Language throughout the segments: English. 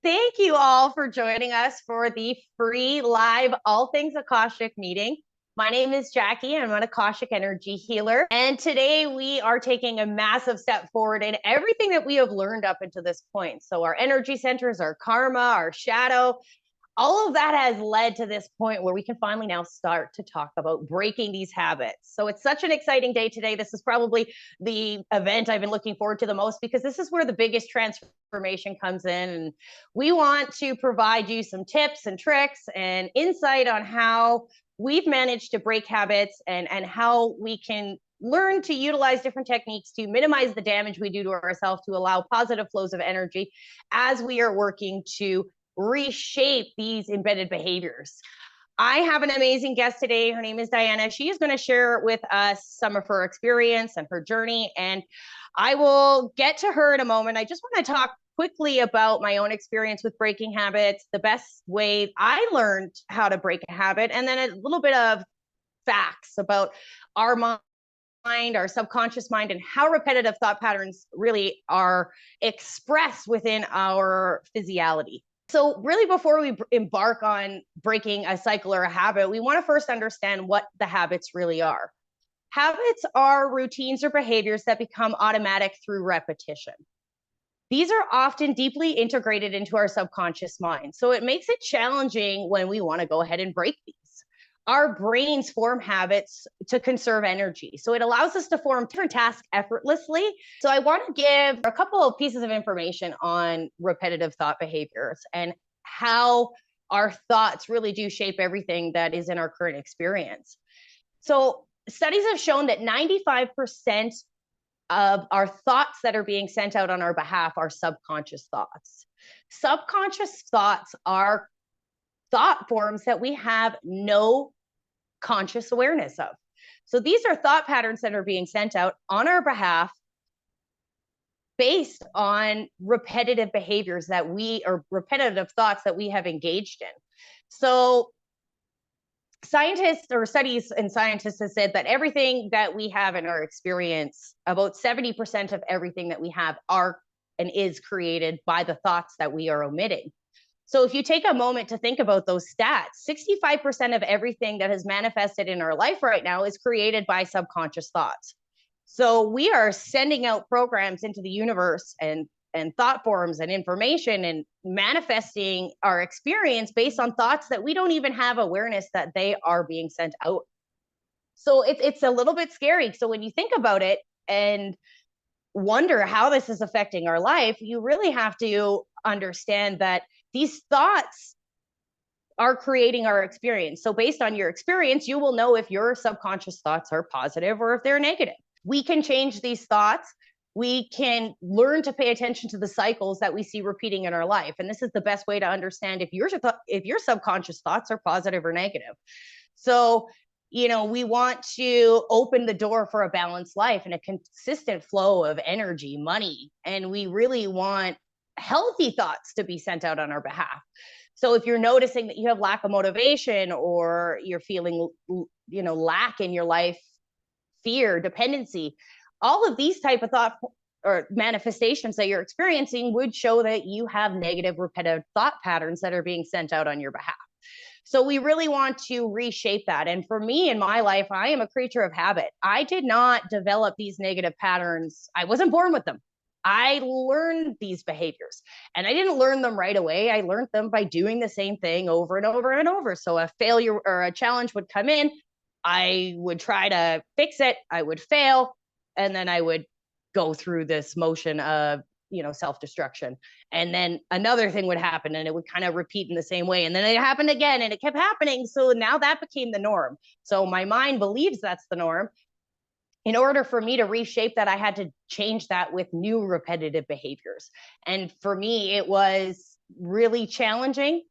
Thank you all for joining us for the free live All Things Akashic meeting. My name is Jackie, and I'm an Akashic energy healer. And today we are taking a massive step forward in everything that we have learned up until this point. So our energy centers, our karma, our shadow, all of that has led to this point where we can finally now start to talk about breaking these habits. So it's such an exciting day today. This is probably the event I've been looking forward to the most, because this is where the biggest transformation comes in. And we want to provide you some tips and tricks and insight on how we've managed to break habits and how we can learn to utilize different techniques to minimize the damage we do to ourselves, to allow positive flows of energy as we are working to reshape these embedded behaviors. I have an amazing guest today. Her name is Diana. She is going to share with us some of her experience and her journey, and I will get to her in a moment. I just want to talk quickly about my own experience with breaking habits, the best way I learned how to break a habit, and then a little bit of facts about our mind, our subconscious mind, and how repetitive thought patterns really are expressed within our physiology. So really, before we embark on breaking a cycle or a habit, we want to first understand what the habits really are. Habits are routines or behaviors that become automatic through repetition. These are often deeply integrated into our subconscious mind. So it makes it challenging when we want to go ahead and break these. Our brains form habits to conserve energy. So it allows us to form different tasks effortlessly. So I want to give a couple of pieces of information on repetitive thought behaviors and how our thoughts really do shape everything that is in our current experience. So studies have shown that 95% of our thoughts that are being sent out on our behalf are subconscious thoughts. Subconscious thoughts are thought forms that we have no conscious awareness of. So these are thought patterns that are being sent out on our behalf based on repetitive behaviors that repetitive thoughts that we have engaged in. So scientists or studies and scientists have said that everything that we have in our experience, about 70% of everything that we have are and is created by the thoughts that we are omitting. So if you take a moment to think about those stats, 65% of everything that has manifested in our life right now is created by subconscious thoughts. So we are sending out programs into the universe and thought forms and information and manifesting our experience based on thoughts that we don't even have awareness that they are being sent out. So it's a little bit scary. So when you think about it and wonder how this is affecting our life, you really have to understand that these thoughts are creating our experience. So based on your experience, you will know if your subconscious thoughts are positive or if they're negative. We can change these thoughts. We can learn to pay attention to the cycles that we see repeating in our life. And this is the best way to understand if your subconscious thoughts are positive or negative. So, we want to open the door for a balanced life and a consistent flow of energy, money, and we really want healthy thoughts to be sent out on our behalf. So if you're noticing that you have lack of motivation, or you're feeling, lack in your life, fear, dependency, all of these type of thought or manifestations that you're experiencing would show that you have negative repetitive thought patterns that are being sent out on your behalf. So we really want to reshape that. And for me in my life, I am a creature of habit. I did not develop these negative patterns. I wasn't born with them. I learned these behaviors, and I didn't learn them right away. I learned them by doing the same thing over and over and over. So a failure or a challenge would come in. I would try to fix it. I would fail. And then I would go through this motion of, self-destruction. And then another thing would happen, and it would kind of repeat in the same way. And then it happened again, and it kept happening. So now that became the norm. So my mind believes that's the norm. In order for me to reshape that, I had to change that with new repetitive behaviors. And for me, it was really challenging,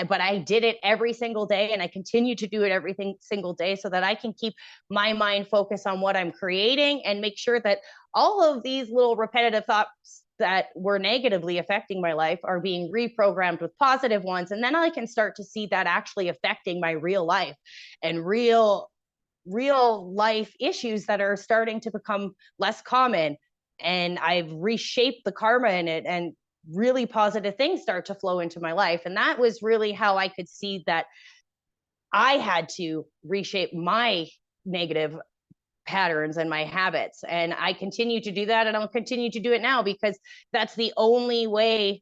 but I did it every single day, and I continue to do it every single day so that I can keep my mind focused on what I'm creating and make sure that all of these little repetitive thoughts that were negatively affecting my life are being reprogrammed with positive ones. And then I can start to see that actually affecting my real life and real real life issues that are starting to become less common. And I've reshaped the karma in it, and really positive things start to flow into my life. And that was really how I could see that I had to reshape my negative patterns and my habits. And I continue to do that, and I'll continue to do it now, because that's the only way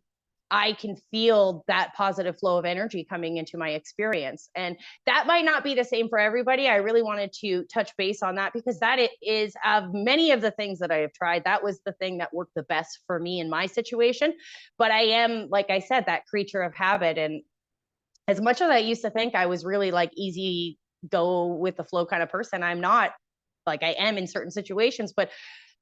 I can feel that positive flow of energy coming into my experience. And that might not be the same for everybody. I really wanted to touch base on that, because that is, of many of the things that I have tried, that was the thing that worked the best for me in my situation. But I am, like I said, that creature of habit. And as much as I used to think I was really like easy go with the flow kind of person, I'm not. Like, I am in certain situations, but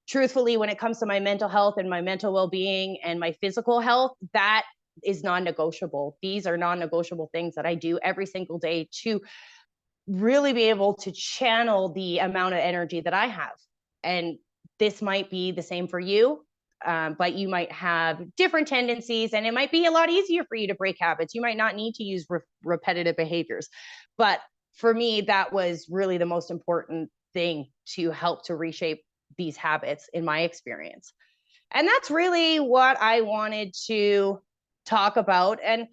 truthfully, when it comes to my mental health and my mental well-being and my physical health, that is non-negotiable. These are non-negotiable things that I do every single day to really be able to channel the amount of energy that I have. And this might be the same for you, but you might have different tendencies, and it might be a lot easier for you to break habits. You might not need to use repetitive behaviors. But for me, that was really the most important thing to help to reshape these habits in my experience. And that's really what I wanted to talk about. And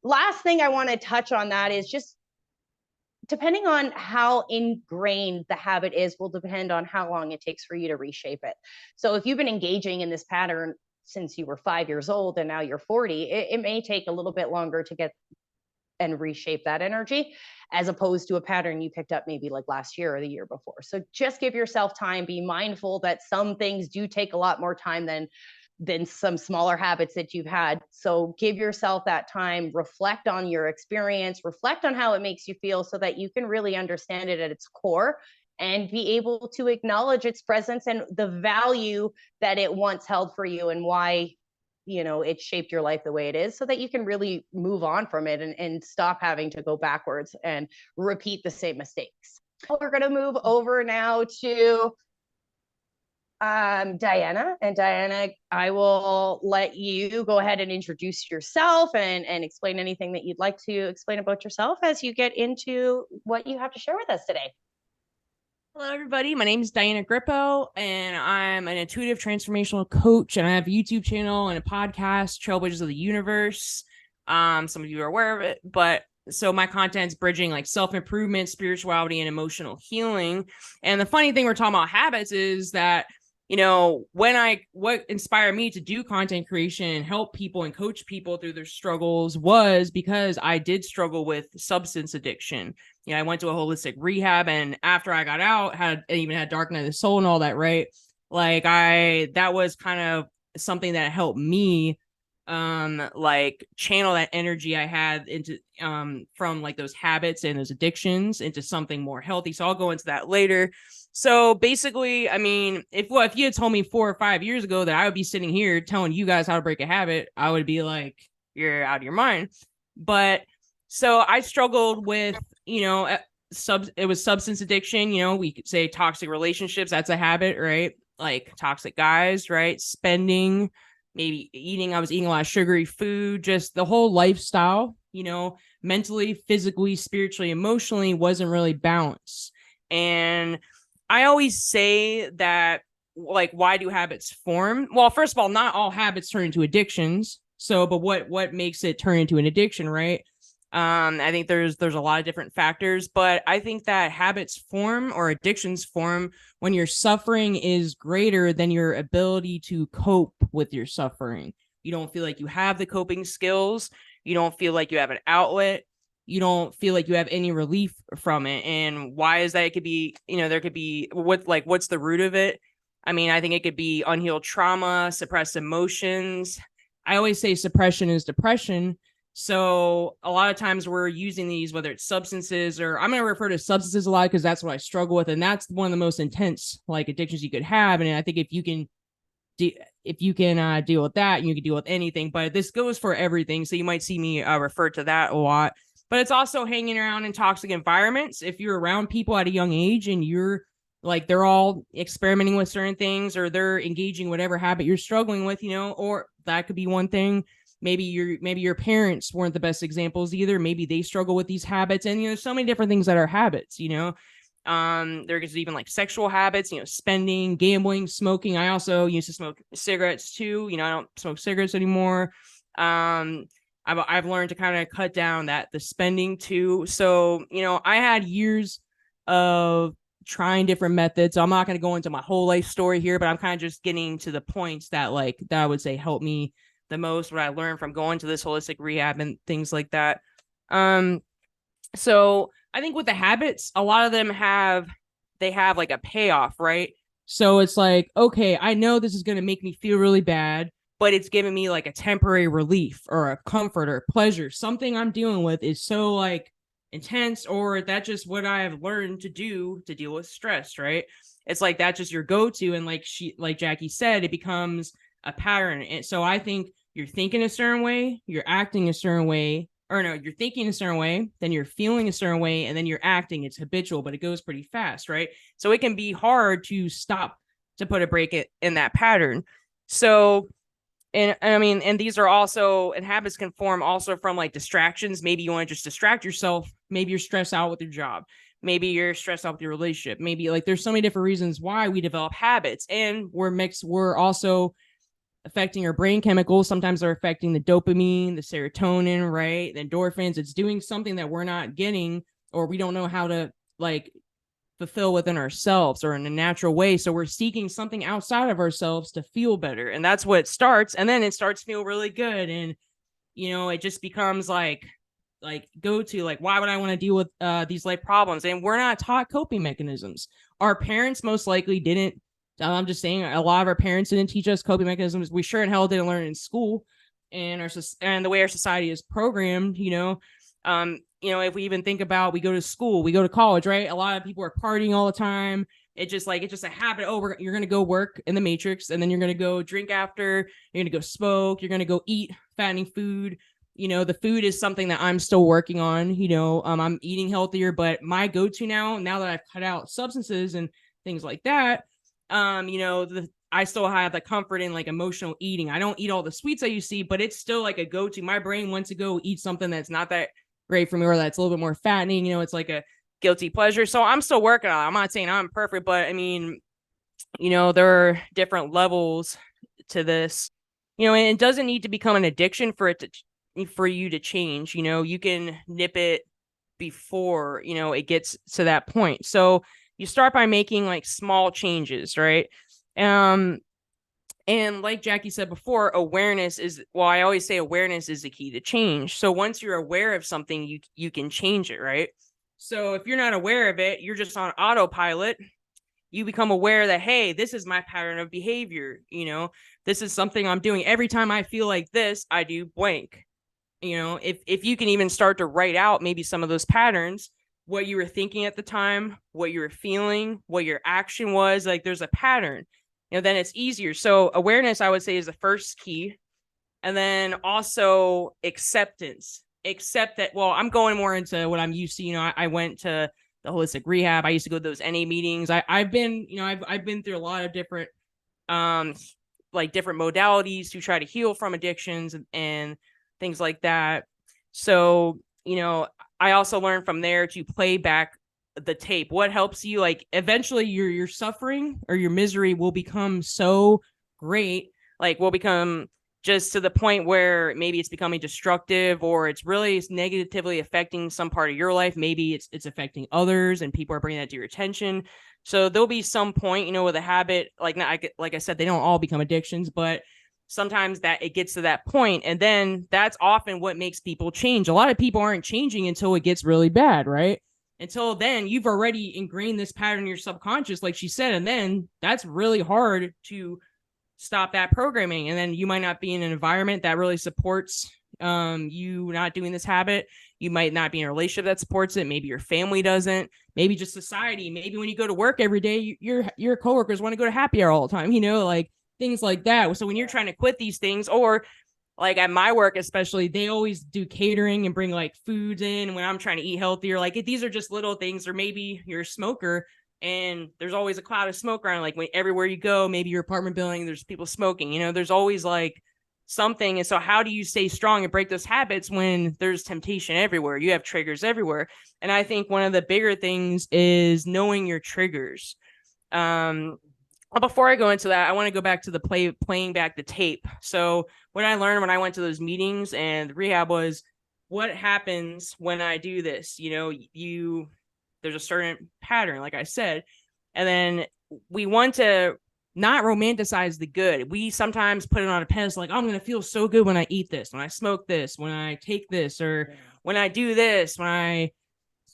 last thing I want to touch on that is just, depending on how ingrained the habit is, will depend on how long it takes for you to reshape it. So if you've been engaging in this pattern since you were 5 years old and now you're 40, it may take a little bit longer to get and reshape that energy, as opposed to a pattern you picked up maybe like last year or the year before. So just give yourself time. Be mindful that some things do take a lot more time than some smaller habits that you've had. So give yourself that time, reflect on your experience, reflect on how it makes you feel, so that you can really understand it at its core and be able to acknowledge its presence and the value that it once held for you, and why it shaped your life the way it is, so that you can really move on from it and stop having to go backwards and repeat the same mistakes. We're going to move over now to Diana. And Diana, I will let you go ahead and introduce yourself and explain anything that you'd like to explain about yourself as you get into what you have to share with us today. Hello, everybody. My name is Diana Grippo, and I'm an intuitive transformational coach, and I have a YouTube channel and a podcast, Trailblazers of the Universe. Some of you are aware of it, but so my content's bridging like self-improvement, spirituality, and emotional healing. And the funny thing we're talking about habits is that, what inspired me to do content creation and help people and coach people through their struggles was because I did struggle with substance addiction. I went to a holistic rehab, and after I got out, even had dark night of the soul and all that, right? That was kind of something that helped me channel that energy I had into from like those habits and those addictions into something more healthy. So I'll go into that later. So basically, I mean, if you had told me 4 or 5 years ago that I would be sitting here telling you guys how to break a habit, I would be like, you're out of your mind. But so I struggled with, it was substance addiction. We could say toxic relationships. That's a habit, right? Like toxic guys, right? Spending, maybe eating. I was eating a lot of sugary food, just the whole lifestyle, mentally, physically, spiritually, emotionally wasn't really balanced. And I always say that, like, why do habits form? Well, first of all, not all habits turn into addictions. So, but what makes it turn into an addiction, right? I think there's a lot of different factors, but I think that habits form or addictions form when your suffering is greater than your ability to cope with your suffering. You don't feel like you have the coping skills. You don't feel like you have an outlet. You don't feel like you have any relief from it. And why is that? It could be, there could be what's the root of it? I mean, I think it could be unhealed trauma, suppressed emotions. I always say suppression is depression. So a lot of times we're using these, whether it's substances, or I'm going to refer to substances a lot because that's what I struggle with. And that's one of the most intense like addictions you could have. And I think if you can deal with that, you can deal with anything, but this goes for everything. So you might see me refer to that a lot, but it's also hanging around in toxic environments. If you're around people at a young age and you're like, they're all experimenting with certain things, or they're engaging whatever habit you're struggling with, or that could be one thing. Maybe your parents weren't the best examples either. Maybe they struggle with these habits, and there's so many different things that are habits, There's even like sexual habits, you know, spending, gambling, smoking. I also used to smoke cigarettes too. You know, I don't smoke cigarettes anymore. I've learned to kind of cut down the spending too. So, you know, I had years of trying different methods. So I'm not going to go into my whole life story here, but I'm kind of just getting to the points that I would say helped me the most, what I learned from going to this holistic rehab and things like that. So I think with the habits, a lot of them have like a payoff, right? So it's like, okay, I know this is going to make me feel really bad, but it's giving me like a temporary relief or a comfort or pleasure. Something I'm dealing with is so like intense, or that's just what I have learned to do to deal with stress, right? It's like that's just your go-to. And like Jackie said, it becomes a pattern. And so I think you're thinking a certain way, you're acting a certain way, or no, you're thinking a certain way, then you're feeling a certain way, and then you're acting. It's habitual, but it goes pretty fast, right? So it can be hard to stop, to put a break in that pattern. So, and I mean, and these are also, and habits can form also from like distractions. Maybe you want to just distract yourself. Maybe you're stressed out with your job. Maybe you're stressed out with your relationship. Maybe like there's so many different reasons why we develop habits, and we're also affecting our brain chemicals. Sometimes they're affecting the dopamine, the serotonin, right? The endorphins. It's doing something that we're not getting, or we don't know how to like fulfill within ourselves or in a natural way. So we're seeking something outside of ourselves to feel better. And that's what it starts. And then it starts to feel really good. And, you know, it just becomes like go to like, why would I want to deal with these life problems? And we're not taught coping mechanisms. Our parents most likely didn't. I'm just saying, a lot of our parents didn't teach us coping mechanisms. We sure in hell didn't learn it in school, and the way our society is programmed. You know, if we even think about, we go to school, we go to college, right? A lot of people are partying all the time. It's just a habit. Oh, you're gonna go work in the Matrix, and then you're gonna go drink after. You're gonna go smoke. You're gonna go eat fattening food. You know, the food is something that I'm still working on. You know, I'm eating healthier, but my go-to now that I've cut out substances and things like that, you know, I still have the comfort in like emotional eating. I don't eat all the sweets I used to eat, but it's still like a go-to. My brain wants to go eat something that's not that great for me, or that's a little bit more fattening. You know, it's like a guilty pleasure. So I'm still working on it. I'm not saying I'm perfect, but I mean, you know, there are different levels to this, you know, and it doesn't need to become an addiction for you to change. You know, you can nip it before, you know, it gets to that point. So you start by making like small changes, right? And like Jackie said before, awareness is, well, I always say awareness is the key to change. So once you're aware of something, you can change it, right? So if you're not aware of it, you're just on autopilot. You become aware that, hey, this is my pattern of behavior. You know, this is something I'm doing. Every time I feel like this, I do blank. You know, if you can even start to write out maybe some of those patterns, what you were thinking at the time, what you were feeling, what your action was, like there's a pattern, you know, then it's easier. So awareness, I would say, is the first key. And then also acceptance. Accept that, well, I'm going more into what I'm used to. You know, I went to the holistic rehab. I used to go to those NA meetings. I've been, you know, I've been through a lot of different different modalities to try to heal from addictions and things like that. So, you know, I also learned from there to play back the tape. What helps you, like, eventually your suffering or your misery will become so great, like will become just to the point where maybe it's becoming destructive, or it's really negatively affecting some part of your life. Maybe it's affecting others and people are bringing that to your attention. So there'll be some point, you know, with a habit, like I said, they don't all become addictions, but sometimes that it gets to that point, and then that's often what makes people change. A lot of people aren't changing until it gets really bad, right? Until then, you've already ingrained this pattern in your subconscious, like she said, and then that's really hard to stop that programming. And then you might not be in an environment that really supports you not doing this habit. You might not be in a relationship that supports it. Maybe your family doesn't. Maybe just society. Maybe when you go to work every day, your coworkers want to go to happy hour all the time, you know, like things like that. So when you're trying to quit these things, or like at my work especially, they always do catering and bring like foods in when I'm trying to eat healthier. Like these are just little things. Or maybe you're a smoker and there's always a cloud of smoke around. Like everywhere you go, maybe your apartment building, there's people smoking. You know, there's always like something. And so how do you stay strong and break those habits when there's temptation everywhere? You have triggers everywhere. And I think one of the bigger things is knowing your triggers. Before I go into that, I want to go back to the playing back the tape. So what I learned when I went to those meetings and rehab was, what happens when I do this? There's a certain pattern, like I said, and then we want to not romanticize the good. We sometimes put it on a pedestal, like, oh, I'm going to feel so good when I eat this, when I smoke this, when I take this, or when I do this, when I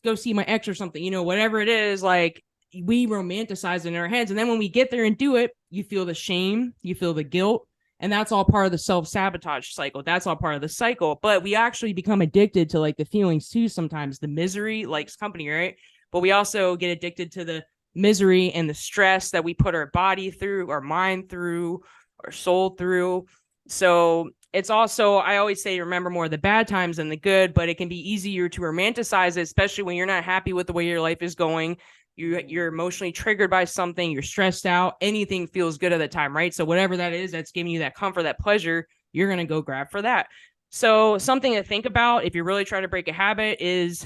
go see my ex or something, whatever it is, like, we romanticize it in our heads. And then when we get there and do it, you feel the shame, you feel the guilt. And that's all part of the self-sabotage cycle. That's all part of the cycle. But we actually become addicted to like the feelings too. Sometimes the misery likes company, right? But we also get addicted to the misery and the stress that we put our body through, our mind through, our soul through. So it's also, I always say, remember more of the bad times than the good, but it can be easier to romanticize it, especially when you're not happy with the way your life is going. You're emotionally triggered by something, you're stressed out, anything feels good at the time, right? So whatever that is that's giving you that comfort, that pleasure, you're going to go grab for that. So something to think about if you're really trying to break a habit is,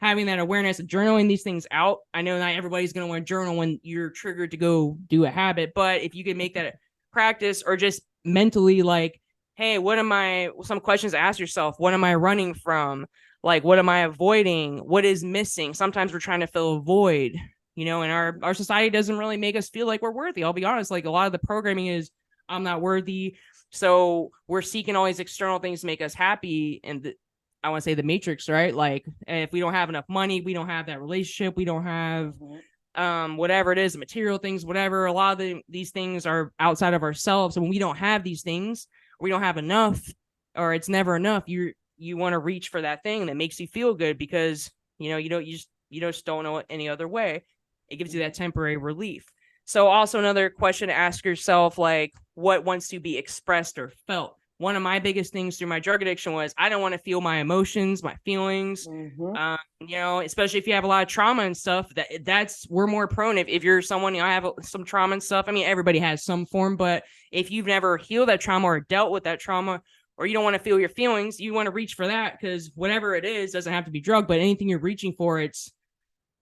having that awareness of journaling these things out. I know not everybody's going to want to journal when you're triggered to go do a habit, but if you can make that a practice, or just mentally like, hey, some questions to ask yourself, what am I running from? Like, what am I avoiding? What is missing? Sometimes we're trying to fill a void, and our society doesn't really make us feel like we're worthy. I'll be honest, like a lot of the programming is, I'm not worthy. So we're seeking all these external things to make us happy. And I want to say the matrix, right? Like if we don't have enough money, we don't have that relationship, we don't have whatever it is, material things, whatever. A lot of these things are outside of ourselves. And when we don't have these things, we don't have enough, or it's never enough, you want to reach for that thing that makes you feel good, because you just don't know it any other way. It gives you that temporary relief. So also another question to ask yourself, like, what wants to be expressed or felt? One of my biggest things through my drug addiction was, I don't want to feel my emotions, my feelings. Especially if you have a lot of trauma and stuff, we're more prone. If you're someone, I have some trauma and stuff. I mean, everybody has some form, but if you've never healed that trauma or dealt with that trauma, or you don't want to feel your feelings, you want to reach for that, because whatever it is, doesn't have to be drug, but anything you're reaching for,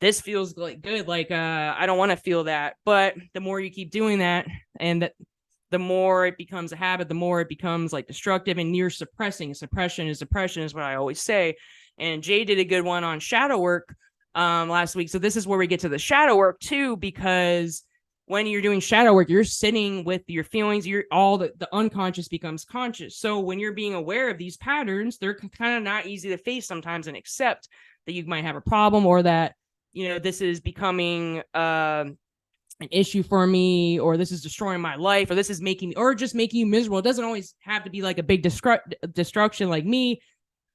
this feels like good. Like, I don't want to feel that. But the more you keep doing that, and the more it becomes a habit, the more it becomes like destructive, and you're suppressing. Suppression is what I always say. And Jay did a good one on shadow work last week. So this is where we get to the shadow work too, because when you're doing shadow work, you're sitting with your feelings, the unconscious becomes conscious. So when you're being aware of these patterns, they're kind of not easy to face sometimes and accept that you might have a problem, or that, this is becoming an issue for me, or this is destroying my life, or this is just making you miserable. It doesn't always have to be like a big destruction like me.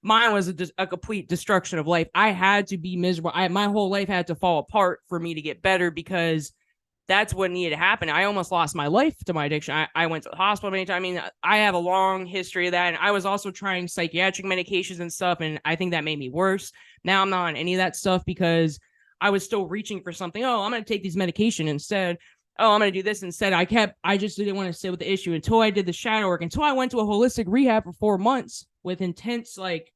Mine was a complete destruction of life. I had to be miserable. My whole life had to fall apart for me to get better, because that's what needed to happen. I almost lost my life to my addiction. I went to the hospital many times. I mean, I have a long history of that. And I was also trying psychiatric medications and stuff. And I think that made me worse. Now I'm not on any of that stuff, because I was still reaching for something. Oh, I'm going to take these medication instead. Oh, I'm going to do this instead. I just didn't want to sit with the issue until I did the shadow work, until I went to a holistic rehab for 4 months with intense, learning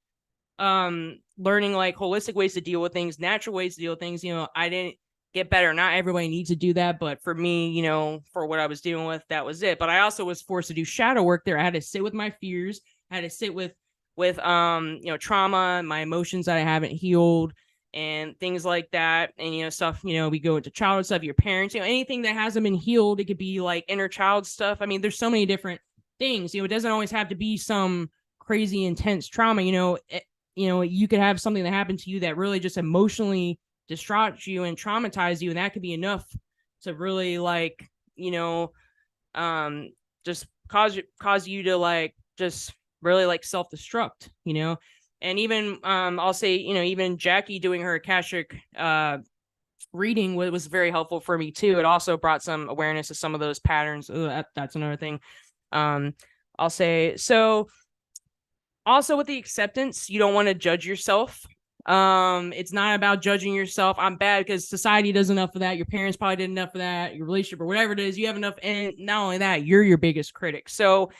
like holistic ways to deal with things, natural ways to deal with things. I didn't get better. Not everybody needs to do that, but for me, for what I was dealing with, that was it. But I also was forced to do shadow work there. I had to sit with my fears. I had to sit with trauma, my emotions that I haven't healed, and things like that. And stuff, we go into childhood stuff, your parents, anything that hasn't been healed. It could be like inner child stuff. I mean, there's so many different things. It doesn't always have to be some crazy intense trauma. You could have something that happened to you that really just emotionally distraught you and traumatized you, and that could be enough to really just cause you to just really self-destruct, and even I'll say, even Jackie doing her Akashic reading was very helpful for me too. It also brought some awareness to some of those patterns. That's another thing. I'll say, so also with the acceptance, you don't want to judge yourself. It's not about judging yourself. I'm bad because society does enough of that. Your parents probably did enough of that. Your relationship or whatever it is, you have enough. And not only that, you're your biggest critic. So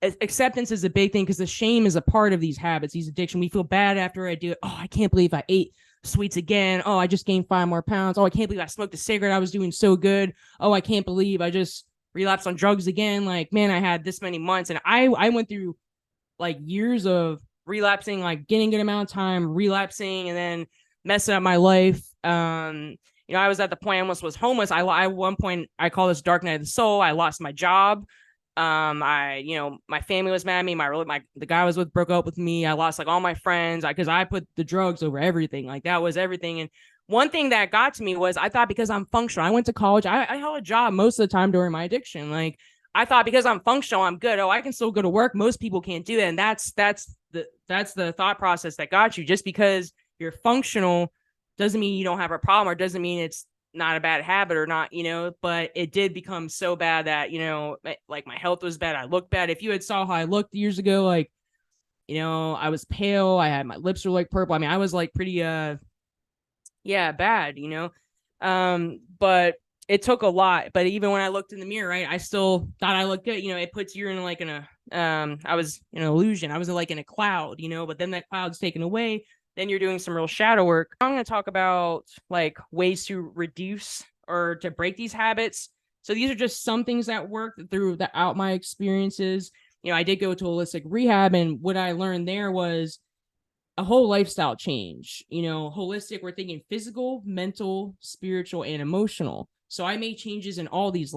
acceptance is a big thing, because the shame is a part of these habits, these addiction. We feel bad after I do it. Oh, I can't believe I ate sweets again. Oh, I just gained 5 more pounds. Oh, I can't believe I smoked a cigarette. I was doing so good. Oh, I can't believe I just relapsed on drugs again. Like, man, I had this many months. And I went through like years of relapsing, like getting a good amount of time, relapsing, and then messing up my life. I was at the point I almost was homeless. I one point, I call this dark night of the soul. I lost my job. My family was mad at me. The guy I was with broke up with me. I lost like all my friends because I put the drugs over everything. Like that was everything. And one thing that got to me was I thought because I'm functional, I went to college. I held a job most of the time during my addiction. Like I thought because I'm functional, I'm good. Oh, I can still go to work. Most people can't do that. And that's the thought process that got you. Just because you're functional doesn't mean you don't have a problem, or doesn't mean it's not a bad habit or not, but it did become so bad that, like my health was bad. I looked bad. If you had saw how I looked years ago, like, I was pale. I had, my lips were like purple. I mean, I was like pretty, bad, but it took a lot. But even when I looked in the mirror, right, I still thought I looked good. It puts you in like I was in an illusion. I was like in a cloud, but then that cloud's taken away. Then you're doing some real shadow work. I'm going to talk about like ways to reduce or to break these habits. So these are just some things that work throughout my experiences. I did go to holistic rehab, and what I learned there was a whole lifestyle change. Holistic, we're thinking physical, mental, spiritual, and emotional. So I made changes in all these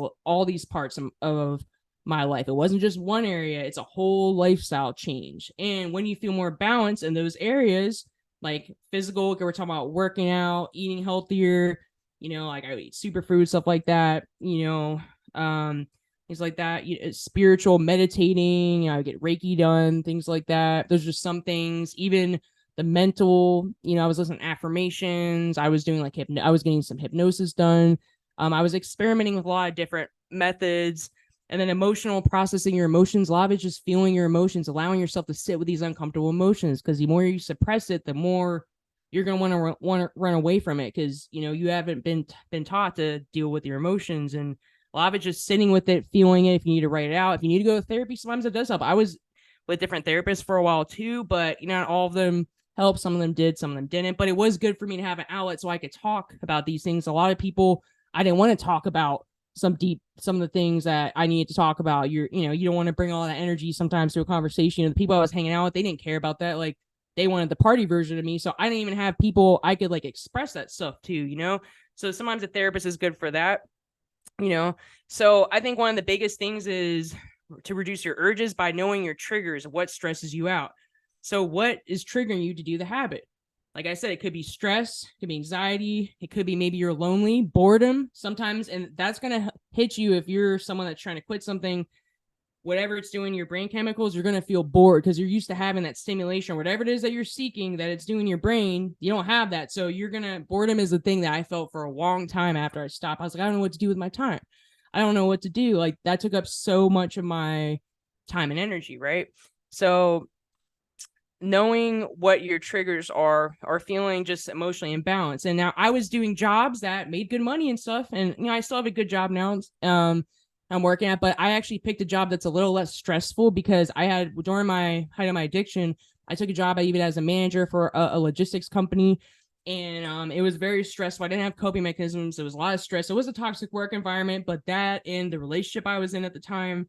parts of my life. It wasn't just one area, it's a whole lifestyle change. And when you feel more balanced in those areas, like physical, we're talking about working out, eating healthier, like I would eat superfood, stuff like that, things like that. Spiritual, meditating, I get Reiki done, things like that. Those are some things. Even the mental, I was listening to affirmations. I was doing I was getting some hypnosis done. I was experimenting with a lot of different methods. And then emotional, processing your emotions. A lot of it's just feeling your emotions, allowing yourself to sit with these uncomfortable emotions, because the more you suppress it, the more you're going to want to run away from it, because, you haven't been taught to deal with your emotions. And a lot of it just sitting with it, feeling it. If you need to write it out, if you need to go to therapy, sometimes it does help. I was with different therapists for a while too, but not all of them helped. Some of them did, some of them didn't. But it was good for me to have an outlet so I could talk about these things. A lot of people, I didn't want to talk about some of the things that I needed to talk about. You don't want to bring all that energy sometimes to a conversation. The people I was hanging out with, they didn't care about that. Like they wanted the party version of me. So I didn't even have people I could like express that stuff to, So sometimes a therapist is good for that, So I think one of the biggest things is to reduce your urges by knowing your triggers, what stresses you out. So what is triggering you to do the habit? Like I said, it could be stress, it could be anxiety, it could be maybe you're lonely, boredom sometimes, and that's going to hit you if you're someone that's trying to quit something. Whatever it's doing your brain chemicals, you're going to feel bored because you're used to having that stimulation, whatever it is that you're seeking, that it's doing your brain. You don't have that. So boredom is the thing that I felt for a long time after I stopped. I was like, I don't know what to do with my time. I don't know what to do. Like that took up so much of my time and energy, right? So knowing what your triggers are, or feeling just emotionally imbalanced. And now I was doing jobs that made good money and stuff. And, I still have a good job now. I'm working at, but I actually picked a job that's a little less stressful, because during my height of my addiction, I took a job even as a manager for a logistics company. And it was very stressful. I didn't have coping mechanisms. There was a lot of stress. It was a toxic work environment, but that and the relationship I was in at the time,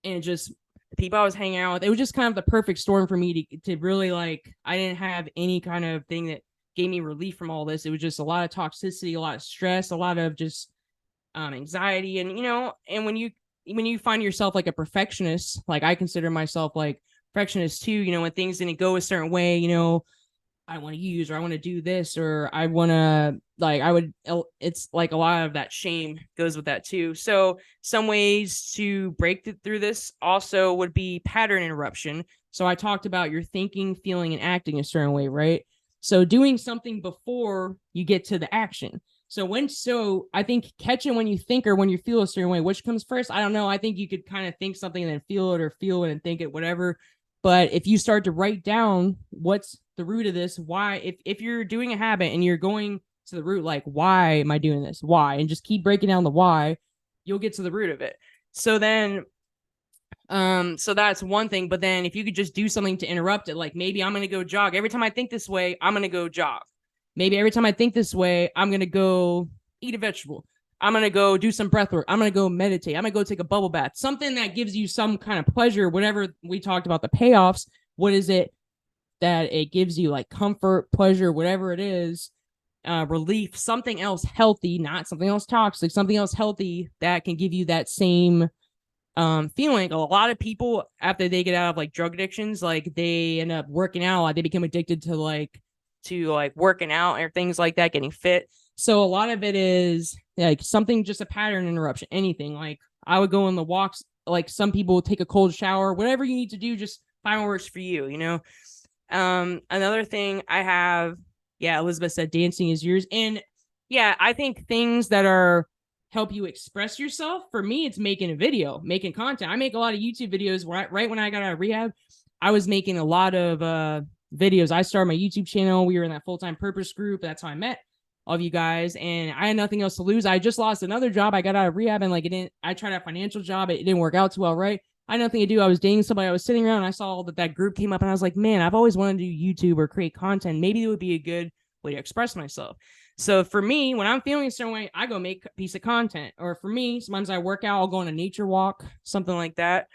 and just the people I was hanging out with, it was just kind of the perfect storm for me to really I didn't have any kind of thing that gave me relief from all this. It was just a lot of toxicity, a lot of stress, a lot of just anxiety. And, and when you find yourself like a perfectionist, like I consider myself like perfectionist too, when things didn't go a certain way, I want to use, or I want to do this, or I want to it's like a lot of that shame goes with that too. So some ways to break through this also would be pattern interruption. So I talked about your thinking, feeling, and acting a certain way, right? So doing something before you get to the action. So I think catching when you think or when you feel a certain way, which comes first, I don't know. I think you could kind of think something and then feel it, or feel it and think it, whatever. But if you start to write down what's the root of this, why, if you're doing a habit and you're going to the root, like, why am I doing this? Why? And just keep breaking down the why, you'll get to the root of it. So then So that's one thing. But then if you could just do something to interrupt it, like maybe I'm going to go jog. Every time I think this way, I'm going to go jog. Maybe every time I think this way, I'm going to go eat a vegetable. I'm going to go do some breath work. I'm going to go meditate. I'm going to go take a bubble bath. Something that gives you some kind of pleasure. Whatever we talked about the payoffs, what is it that it gives you, like comfort, pleasure, whatever it is, relief, something else healthy, not something else toxic, something else healthy that can give you that same feeling. A lot of people, after they get out of like drug addictions, like they end up working out, like they become addicted to like working out or things like that, getting fit. So a lot of it is like something, just a pattern interruption, anything. Like I would go on the walks, like some people take a cold shower, whatever you need to do, just find what works for you, you know. Another thing I have, yeah, Elizabeth said dancing is yours. And yeah, I think things that are help you express yourself. For me, it's making a video, making content. I make a lot of YouTube videos. Right when I got out of rehab, I was making a lot of videos. I started my YouTube channel. We were in that full-time purpose group. That's how I met all of you guys. And I had nothing else to lose. I just lost another job. I got out of rehab and like it didn't, I tried a financial job. It didn't work out too well, right? I had nothing to do. I was dating somebody. I was sitting around and I saw that group came up and I was like, man, I've always wanted to do YouTube or create content. Maybe it would be a good way to express myself. So for me, when I'm feeling a certain way, I go make a piece of content. Or for me, sometimes I work out, I'll go on a nature walk, something like that.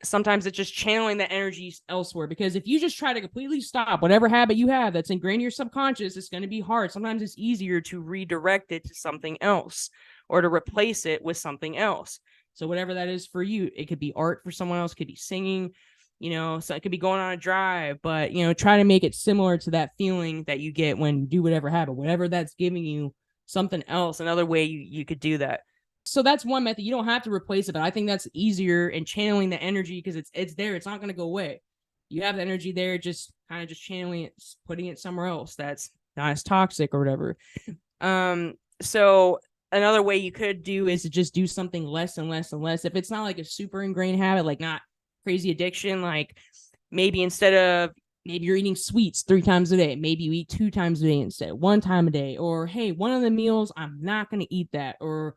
Sometimes it's just channeling the energy elsewhere, because if you just try to completely stop whatever habit you have that's ingrained in your subconscious, it's going to be hard. Sometimes it's easier to redirect it to something else or to replace it with something else. So whatever that is for you, it could be art for someone else, it could be singing, you know, so it could be going on a drive, but, you know, try to make it similar to that feeling that you get when you do whatever habit, whatever that's giving you something else, another way you could do that. So that's one method. You don't have to replace it, but I think that's easier in channeling the energy because it's there. It's not going to go away. You have the energy there, just kind of just channeling it, putting it somewhere else that's not as toxic or whatever. So another way you could do is to just do something less and less and less. If it's not like a super ingrained habit, like not crazy addiction, like maybe instead of, maybe you're eating sweets 3 times a day, maybe you eat 2 times a day instead, 1 time a day, or hey, one of the meals I'm not going to eat that, or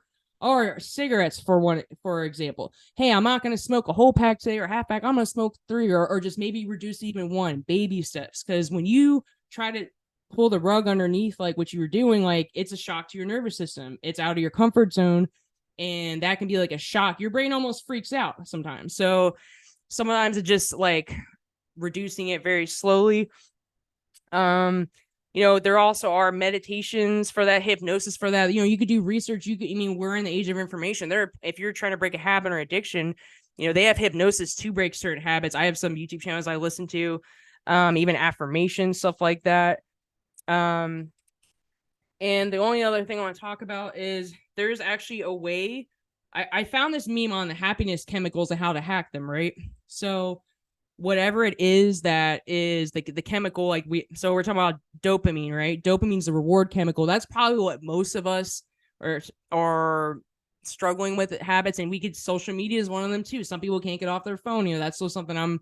cigarettes for example. Hey, I'm not going to smoke a whole pack today or half pack. I'm going to smoke 3, or just maybe reduce even 1, baby steps. Because when you try to pull the rug underneath like what you were doing, like it's a shock to your nervous system. It's out of your comfort zone, and that can be like a shock. Your brain almost freaks out sometimes. So sometimes it's just like reducing it very slowly. You know, there also are meditations for that, hypnosis for that. You know, you could do research. We're in the age of information. If you're trying to break a habit or addiction, you know, they have hypnosis to break certain habits. I have some YouTube channels I listen to, even affirmations, stuff like that. And the only other thing I want to talk about is there's actually a way. I found this meme on the happiness chemicals and how to hack them, right? So whatever it is that is the chemical, like we're talking about dopamine, right? Dopamine's the reward chemical. That's probably what most of us are struggling with habits, and social media is one of them too. Some people can't get off their phone. You know, that's still something I'm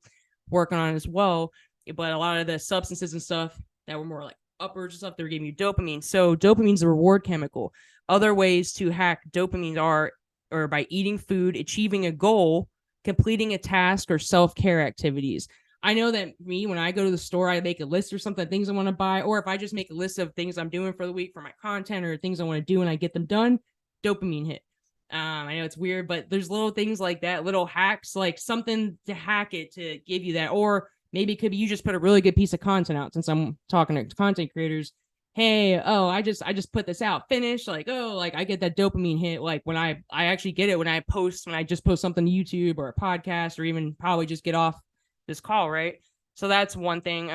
working on as well. But a lot of the substances and stuff that were more like uppers and stuff, they're giving you dopamine. So dopamine's the reward chemical. Other ways to hack dopamine are by eating food, achieving a goal, completing a task, or self-care activities. I know that when I go to the store, I make a list or something, things I want to buy, or if I just make a list of things I'm doing for the week for my content or things I want to do and I get them done, dopamine hit. I know it's weird, but there's little things like that, little hacks, like something to hack it to give you that. Or maybe it could be you just put a really good piece of content out, since I'm talking to content creators. Hey, I just put this out, finish, like, like I get that dopamine hit, like when I actually get it when I just post something to YouTube or a podcast, or even probably just get off this call, right? So that's one thing.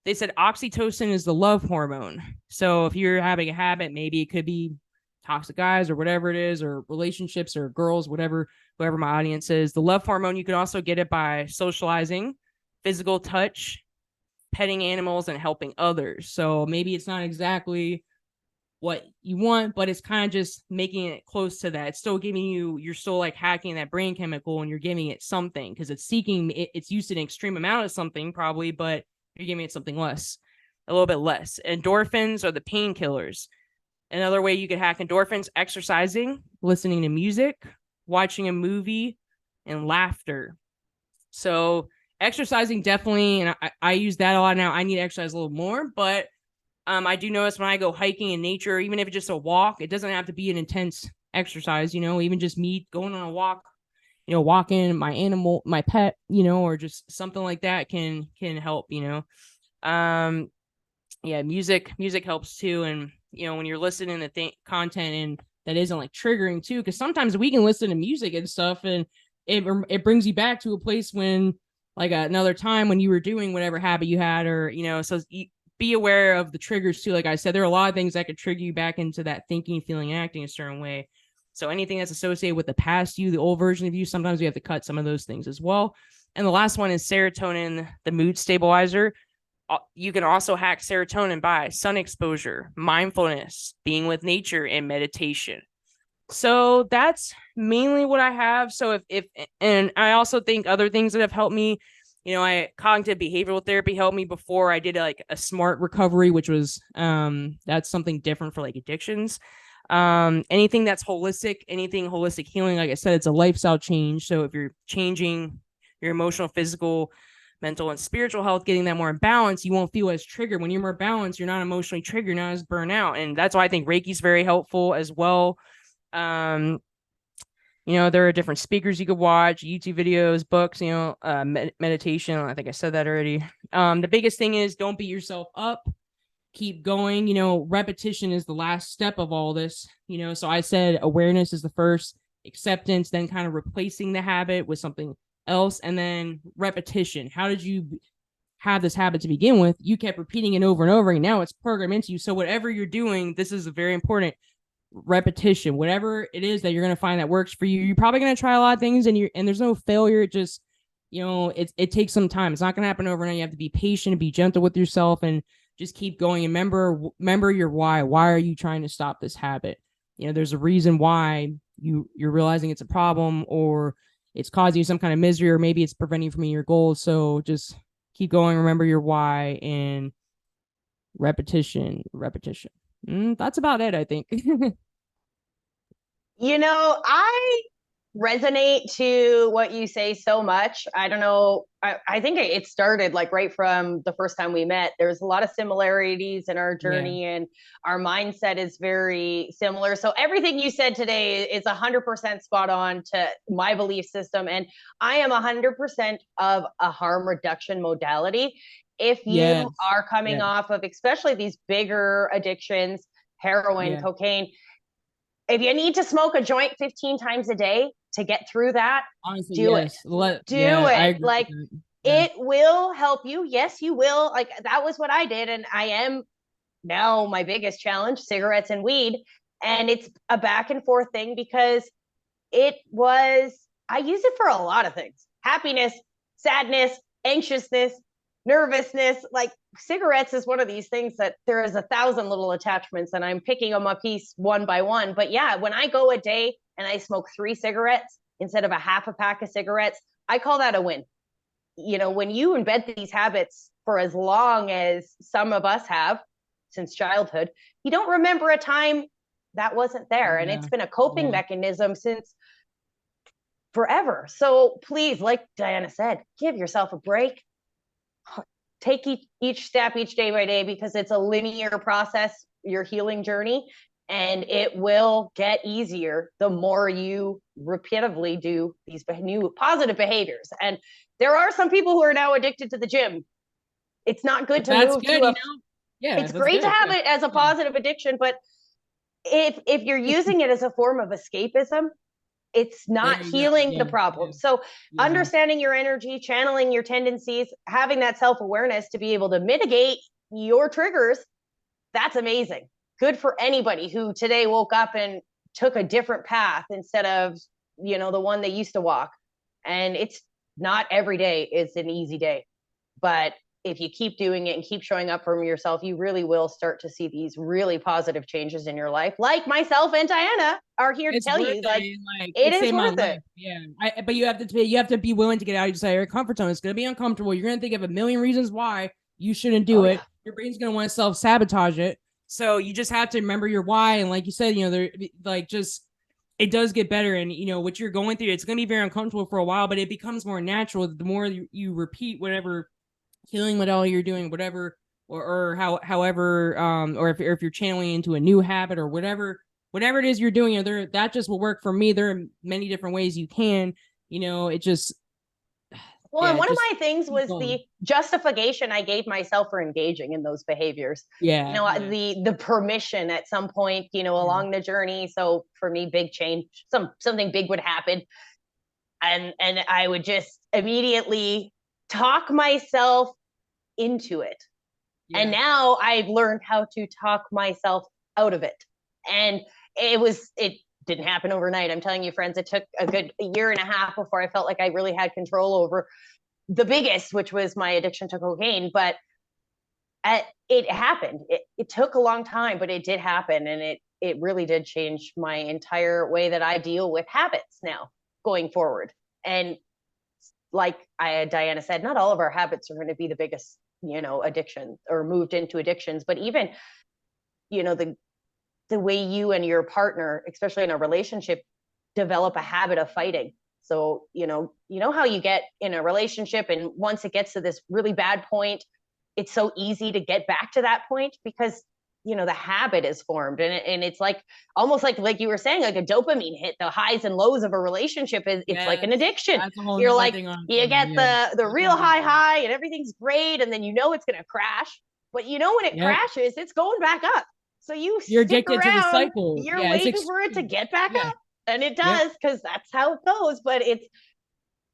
They said oxytocin is the love hormone. So if you're having a habit, maybe it could be toxic guys or whatever it is, or relationships or girls, whoever my audience is. The love hormone, you could also get it by socializing, physical touch, petting animals, and helping others. So maybe it's not exactly what you want, but it's kind of just making it close to that. It's still giving you're still like hacking that brain chemical, and you're giving it something because it's used to an extreme amount of something probably, but you're giving it something less, a little bit less. Endorphins are the painkillers. Another way you could hack endorphins: exercising, listening to music, watching a movie, and laughter. So exercising definitely, and I use that a lot now. I need to exercise a little more, but I do notice when I go hiking in nature, even if it's just a walk, it doesn't have to be an intense exercise, even just me going on a walk, walking my animal, my pet, or just something like that can help, yeah, music helps too. And, when you're listening to content and that isn't like triggering too, because sometimes we can listen to music and stuff and it brings you back to a place when like another time when you were doing whatever habit you had, or, so be aware of the triggers too. Like I said, there are a lot of things that could trigger you back into that thinking, feeling, acting a certain way. So anything that's associated with the past you, the old version of you, sometimes we have to cut some of those things as well. And the last one is serotonin, the mood stabilizer. You can also hack serotonin by sun exposure, mindfulness, being with nature, and meditation. So that's mainly what I have. So and I also think other things that have helped me, cognitive behavioral therapy helped me before. I did like a SMART recovery, which was that's something different for like addictions. Anything that's holistic, anything holistic healing, like I said, it's a lifestyle change. So if you're changing your emotional, physical, mental, and spiritual health, getting that more in balance, you won't feel as triggered. When you're more balanced, you're not emotionally triggered, not as burnout. And that's why I think Reiki is very helpful as well. There are different speakers you could watch, YouTube videos, books, meditation. I think I said that already. The biggest thing is don't beat yourself up. Keep going. Repetition is the last step of all this. So I said awareness is the first, acceptance, then kind of replacing the habit with something else, and then repetition. How did you have this habit to begin with? You kept repeating it over and over, and now it's programmed into you. So whatever you're doing, this is a very important repetition. Whatever it is that you're going to find that works for you, you're probably going to try a lot of things, and there's no failure. It just, it takes some time. It's not going to happen overnight. You have to be patient and be gentle with yourself and just keep going. And remember your why. Why are you trying to stop this habit? There's a reason why you're realizing it's a problem, or it's causing you some kind of misery, or maybe it's preventing you from meeting your goals. So just keep going. Remember your why, and repetition. That's about it, I think. I resonate to what you say so much. I don't know. I think it started like right from the first time we met. There's a lot of similarities in our journey, and our mindset is very similar. So everything you said today is 100% spot on to my belief system. And I am 100% of a harm reduction modality. If you are coming off of, especially these bigger addictions, heroin, cocaine, if you need to smoke a joint 15 times a day to get through that, honestly, do it. Do it. Like it will help you. Yes, you will. Like that was what I did. And I am now my biggest challenge, cigarettes and weed. And it's a back and forth thing because I use it for a lot of things. Happiness, sadness, anxiousness, nervousness. Like cigarettes is one of these things that there is 1,000 little attachments and I'm picking them a piece one by one. But yeah, when I go a day and I smoke 3 cigarettes instead of a half a pack of cigarettes, I call that a win. When you embed these habits for as long as some of us have since childhood, you don't remember a time that wasn't there. And it's been a coping mechanism since forever. So please, like Diana said, give yourself a break. Take each step, each day by day, because it's a linear process, your healing journey, and it will get easier the more you repeatedly do these new positive behaviors. And there are some people who are now addicted to the gym. It's not good to move to it's great to have it as a positive addiction, but if you're using it as a form of escapism, it's not healing the problem. So understanding your energy, channeling your tendencies, having that self-awareness to be able to mitigate your triggers, that's amazing. Good for anybody who today woke up and took a different path instead of, the one they used to walk. And it's not every day is an easy day, but if you keep doing it and keep showing up for yourself, you really will start to see these really positive changes in your life. Like myself and Diana are here to tell you, it is worth it. Yeah, but you have to be willing to get out of your comfort zone. It's going to be uncomfortable. You're going to think of a million reasons why you shouldn't do it. Yeah. Your brain's going to want to self-sabotage it. So you just have to remember your why. And like you said, they're like just it does get better. And, you know, what you're going through, it's going to be very uncomfortable for a while, but it becomes more natural the more you repeat whatever healing model you're doing, whatever, or however, or if you're channeling into a new habit or whatever it is you're doing, that just will work for me. There are many different ways you can, you know, it just, Well, yeah, and one of just my things was the justification I gave myself for engaging in those behaviors. yeah, the permission at some point, along the journey. So for me, big change, something big would happen, and I would just immediately talk myself into it. yeah. And now I've learned how to talk myself out of it. And it didn't happen overnight. I'm telling you, friends, it took a good year and a half before I felt like I really had control over the biggest, which was my addiction to cocaine. But it happened. It took a long time, but it did happen. And it really did change my entire way that I deal with habits now going forward. And like Diana said, not all of our habits are going to be the biggest, addiction or moved into addictions, but even, the way you and your partner, especially in a relationship, develop a habit of fighting. So, you know how you get in a relationship, and once it gets to this really bad point, it's so easy to get back to that point because, the habit is formed, and it's like almost like you were saying, like a dopamine hit. The highs and lows of a relationship it's like an addiction. You're like, you get the real high and everything's great, and then it's going to crash. But when it crashes, it's going back up. So you're addicted to the cycle. You're waiting for it to get back up. And it does, because that's how it goes. But it's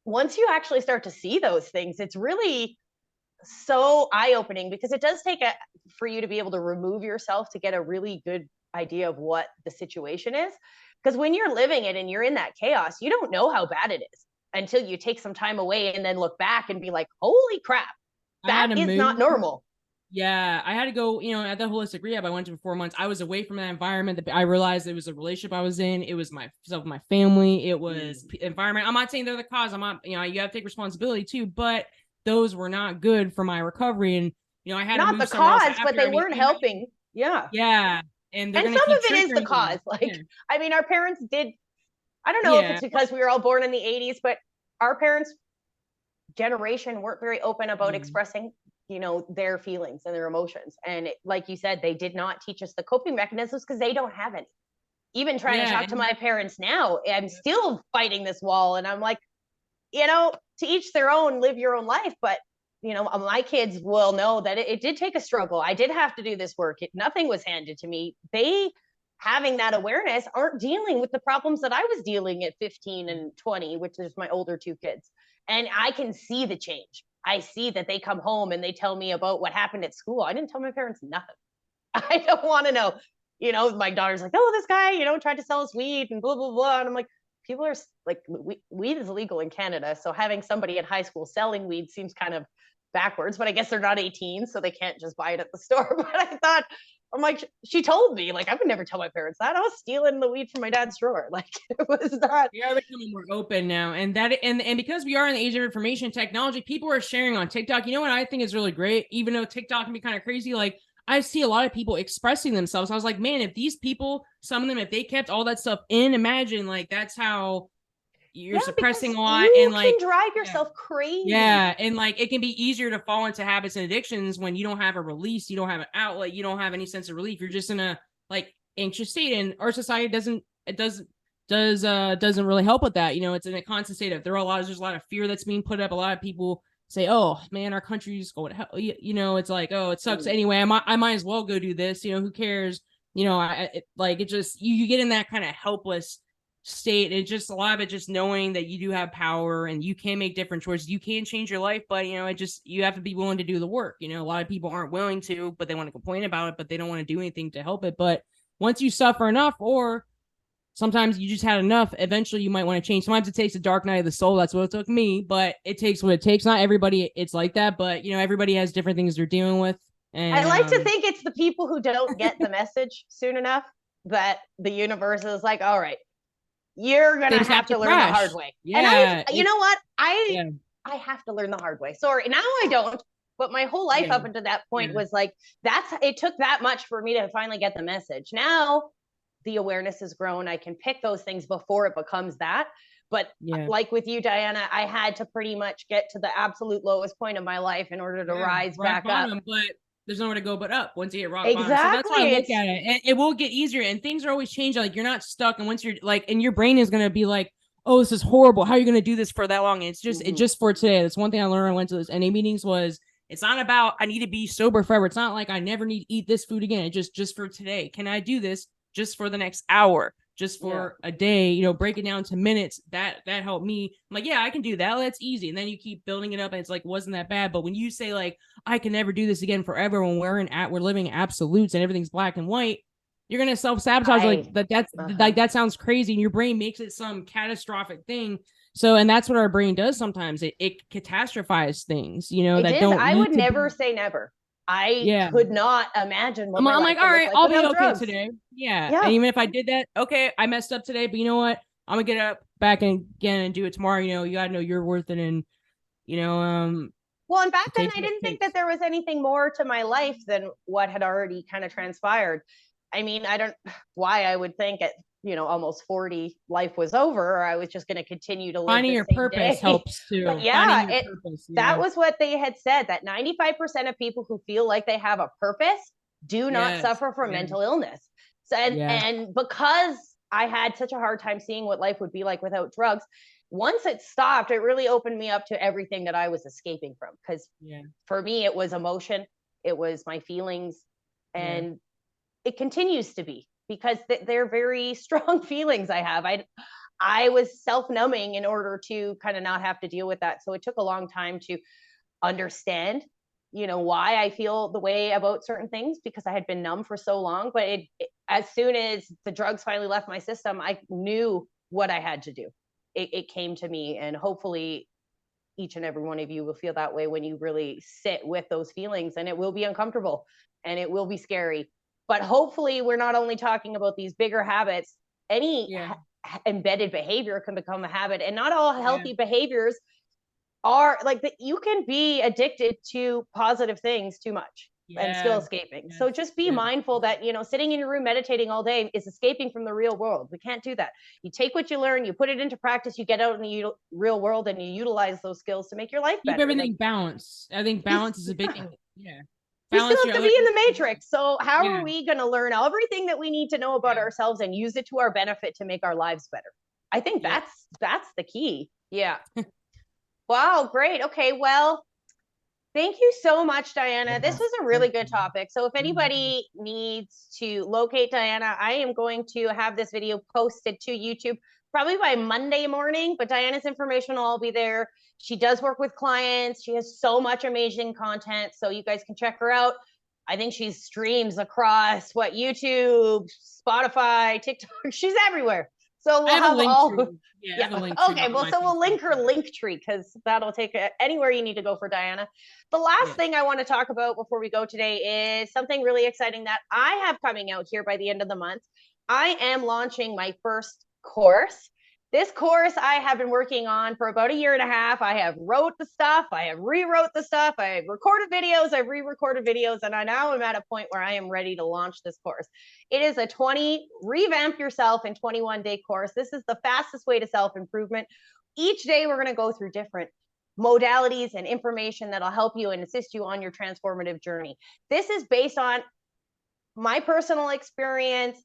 once you actually start to see those things, it's really so eye-opening, because it does take for you to be able to remove yourself to get a really good idea of what the situation is. Because when you're living it and you're in that chaos, you don't know how bad it is until you take some time away and then look back and be like, holy crap, that is not normal. Yeah, I had to go, at the holistic rehab I went to for 4 months. I was away from that environment. I realized it was a relationship I was in. It was myself, my family. It was environment. I'm not saying they're the cause. I'm not, you got to take responsibility too, but those were not good for my recovery. And, I had not to move the cause, but they weren't helping. Yeah. And some of it is the cause. Our parents did, I don't know if it's because we were all born in the 80s, but our parents' generation weren't very open about expressing their feelings and their emotions. And like you said, they did not teach us the coping mechanisms because they don't have any. Even trying to talk to my parents now, I'm still fighting this wall. And I'm like, to each their own, live your own life. But, my kids will know that it did take a struggle. I did have to do this work. Nothing was handed to me. They, having that awareness, aren't dealing with the problems that I was dealing at 15 and 20, which is my older two kids. And I can see the change. I see that they come home and they tell me about what happened at school. I didn't tell my parents nothing. I don't want to know. My daughter's like, oh, this guy, tried to sell us weed and blah, blah, blah. And I'm like, people are like, weed is illegal in Canada. So having somebody in high school selling weed seems kind of backwards, but I guess they're not 18, so they can't just buy it at the store. But I thought, I'm like, she told me, like, I would never tell my parents that. I was stealing the weed from my dad's drawer. Like, it was not. We are becoming more open now. And because we are in the age of information technology, people are sharing on TikTok. You know what I think is really great? Even though TikTok can be kind of crazy, like, I see a lot of people expressing themselves. I was like, man, if these people, some of them, if they kept all that stuff in, imagine, like, that's how you're suppressing a lot, and like can drive yourself crazy. Yeah, and like it can be easier to fall into habits and addictions when you don't have a release, you don't have an outlet, you don't have any sense of relief. You're just in a like anxious state, and our society doesn't really help with that. It's in a constant state of there's a lot of fear that's being put up. A lot of people say, "Oh man, our country's going to hell." It's like, "Oh, it sucks anyway. I might as well go do this." Who cares? It just you get in that kind of helpless state. And just a lot of it just knowing that you do have power and you can make different choices, you can change your life, but you have to be willing to do the work. A lot of people aren't willing to, but they want to complain about it, but they don't want to do anything to help it. But once you suffer enough, or sometimes you just had enough, eventually you might want to change. Sometimes it takes a dark night of the soul. That's what it took me, but it takes what it takes. Not everybody it's like that, but everybody has different things they're dealing with. And I like to think it's the people who don't get the message soon enough that the universe is like, all right, you're going to have to learn the hard way. Yeah. And you know what? I have to learn the hard way. Sorry. Now I don't, but my whole life up until that point was like, it took that much for me to finally get the message. Now the awareness has grown, I can pick those things before it becomes that. But like with you, Diana, I had to pretty much get to the absolute lowest point of my life in order to rise back bottom, up. But there's nowhere to go but up once you hit rock Exactly. bottom. So that's how I look at it. And it will get easier, and things are always changing. Like, you're not stuck. And once you're like, and your brain is going to be like, oh, this is horrible. How are you going to do this for that long? And it's just, it's just for today. That's one thing I learned when I went to those NA meetings was, it's not about, I need to be sober forever. It's not like I never need to eat this food again. It's just for today. Can I do this just for the next hour? Just for a day, you know, break it down to minutes. That helped me. I'm like, yeah, I can do that. That's easy. And then you keep building it up, and it's like, wasn't that bad? But when you say like, I can never do this again forever, when we're living absolutes and everything's black and white, you're gonna self-sabotage. Like that sounds crazy, and your brain makes it some catastrophic thing. So, and that's what our brain does sometimes. It catastrophizes things, you know, I would never say never. I could not imagine what I'm like, all right, I'll be okay today. Yeah. And even if I did that, okay, I messed up today, but you know what? I'm gonna get up back again and do it tomorrow. You know, you gotta know you're worth it. And, you know, well, and back then I didn't think that there was anything more to my life than what had already kind of transpired. I mean, I don't why I would think at, you know, almost 40, life was over, or I was just going to continue to live finding your purpose helps too. But that was what they had said, that 95% of people who feel like they have a purpose do not suffer from mental illness. So, and because I had such a hard time seeing what life would be like without drugs, once it stopped, it really opened me up to everything that I was escaping from. Because for me, it was emotion, it was my feelings, and it continues to be, because they're very strong feelings I have. I was self-numbing in order to kind of not have to deal with that. So it took a long time to understand, you know, why I feel the way about certain things, because I had been numb for so long. But as soon as the drugs finally left my system, I knew what I had to do. It came to me, and hopefully each and every one of you will feel that way when you really sit with those feelings. And it will be uncomfortable and it will be scary. But hopefully we're not only talking about these bigger habits. Any embedded behavior can become a habit, and not all healthy behaviors are like that. You can be addicted to positive things too much and still escaping. So just be mindful that, you know, sitting in your room meditating all day is escaping from the real world. We can't do that. You take what you learn, you put it into practice, you get out in the real world, and you utilize those skills to make your life better. Keep everything balanced. I think balance is a big thing. We still have to be in the matrix. So how are we going to learn everything that we need to know about ourselves and use it to our benefit to make our lives better? I think that's the key. Yeah. Wow. Great. Okay. Well, thank you so much, Diana. This was a really good topic. So if anybody needs to locate Diana, I am going to have this video posted to YouTube probably by Monday morning, but Diana's information will all be there. She does work with clients. She has so much amazing content, so you guys can check her out. I think she streams across YouTube, Spotify, TikTok. She's everywhere. So we'll have all. Okay, well, so we'll link her link tree, because that'll take anywhere you need to go for Diana. The last thing I want to talk about before we go today is something really exciting that I have coming out here by the end of the month. I am launching my first course. This course I have been working on for about 1.5 years. I have wrote the stuff, I have rewrote the stuff, I have recorded videos, I've re-recorded videos, and I now am at a point where I am ready to launch this course. It is a revamp yourself in 21-day course. This is the fastest way to self-improvement. Each day we're going to go through different modalities and information that'll help you and assist you on your transformative journey. This is based on my personal experience.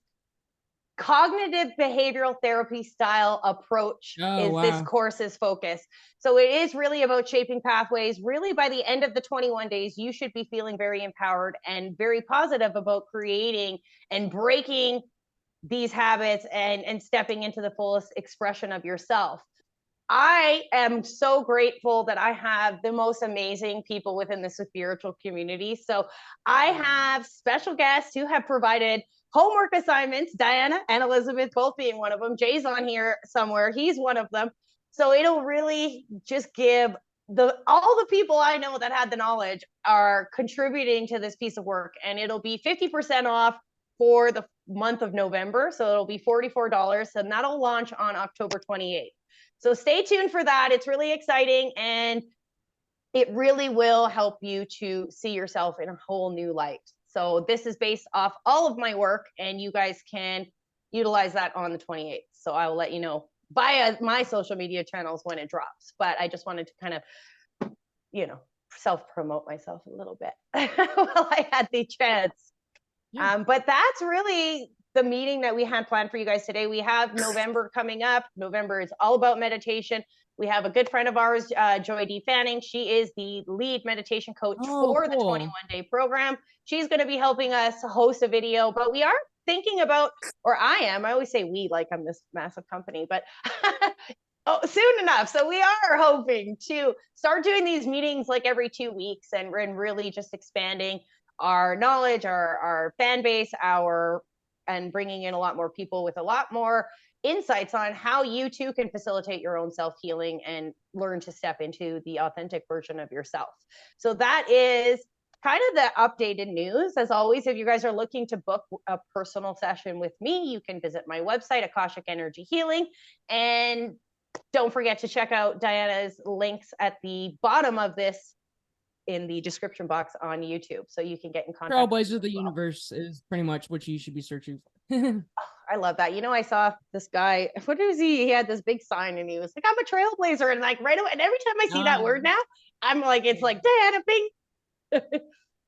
Cognitive behavioral therapy style approach this course's focus. So it is really about shaping pathways. Really, by the end of the 21 days, you should be feeling very empowered and very positive about creating and breaking these habits and stepping into the fullest expression of yourself. I am so grateful that I have the most amazing people within the spiritual community. So I have special guests who have provided homework assignments, Diana and Elizabeth both being one of them. Jay's on here somewhere. He's one of them. So it'll really just give all the people I know that had the knowledge are contributing to this piece of work. And it'll be 50% off for the month of November. So it'll be $44, and that'll launch on October 28th. So stay tuned for that. It's really exciting, and it really will help you to see yourself in a whole new light. So this is based off all of my work, and you guys can, utilize that on the 28th. So I will let you know via my social media channels when it drops. But I just wanted to kind of, you know, self-promote myself a little bit while I had the chance. Yeah. But that's really the meeting that we had planned for you guys today. We have November coming up. November is all about meditation. We have a good friend of ours, Joy D. Fanning. She is the lead meditation coach for the 21-day program. She's going to be helping us host a video, but we are thinking about, or I always say we, like I'm this massive company, but soon enough. So we are hoping to start doing these meetings like every 2 weeks and really just expanding our knowledge, our fan base, and bringing in a lot more people with a lot more insights on how you too can facilitate your own self-healing and learn to step into the authentic version of yourself. So that is kind of the updated news. As always, if you guys are looking to book a personal session with me, you can visit my website, Akashic Energy Healing. And don't forget to check out Diana's links at the bottom of this in the description box on YouTube, so you can get in contact. Trailblazer of the Universe is pretty much what you should be searching for. I love that. You know, I saw this guy, what was he had this big sign and he was like, I'm a trailblazer, and like right away, and every time I see that word now, I'm like, it's like Diana Pink.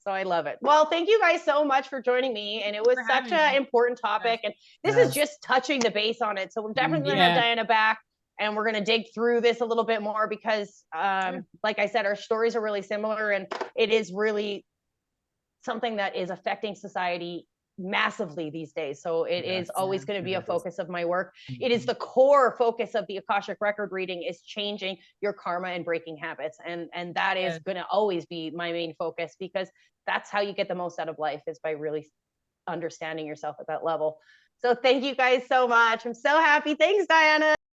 So I love it. Well, thank you guys so much for joining me, and it was such an important topic, and this is just touching the base on it, so we're definitely gonna have Diana back, and we're going to dig through this a little bit more because, like I said, our stories are really similar, and it is really something that is affecting society massively these days. So it is always going to be a focus of my work. It is the core focus of the Akashic record reading, is changing your karma and breaking habits. And that is going to always be my main focus, because that's how you get the most out of life, is by really understanding yourself at that level. So thank you guys so much. I'm so happy. Thanks, Diana.